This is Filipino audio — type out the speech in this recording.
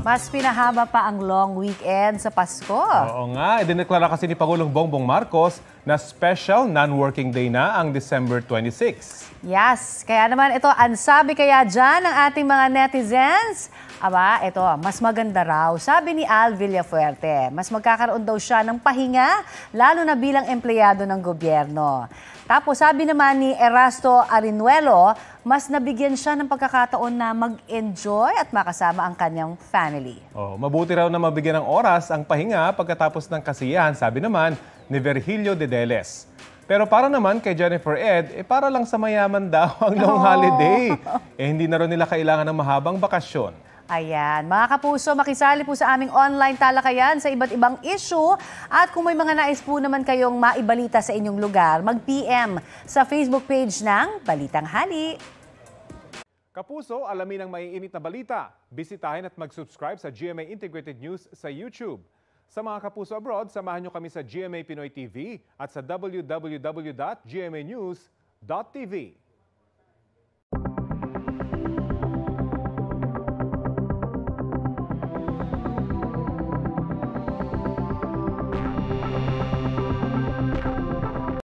Mas pinahaba pa ang long weekend sa Pasko. Oo nga, idineklara kasi ni Pangulong Bongbong Marcos na special non-working day na ang December 26. Yes, kaya naman ito, ansabi kaya dyan ng ating mga netizens? Aba, ito, mas maganda raw. Sabi ni Al Villafuerte, mas magkakaroon daw siya ng pahinga, lalo na bilang empleyado ng gobyerno. Tapos sabi naman ni Erasto Arinuelo, mas nabigyan siya ng pagkakataon na mag-enjoy at makasama ang kanyang family. Mabuti raw na mabigyan ng oras ang pahinga pagkatapos ng kasiyahan, sabi naman ni Virgilio de Deles. Pero para naman kay Jennifer Ed, para lang sa mayaman daw ang long holiday. Hindi na rin nila kailangan ng mahabang bakasyon. Ayan, mga kapuso, makisali po sa aming online talakayan sa iba't ibang issue. At kung may mga nais po naman kayong maibalita sa inyong lugar, mag-PM sa Facebook page ng Balitang Hali. Kapuso, alamin ang maiinit na balita. Bisitahin at mag-subscribe sa GMA Integrated News sa YouTube. Sa mga kapuso abroad, samahan nyo kami sa GMA Pinoy TV at sa www.gmanews.tv.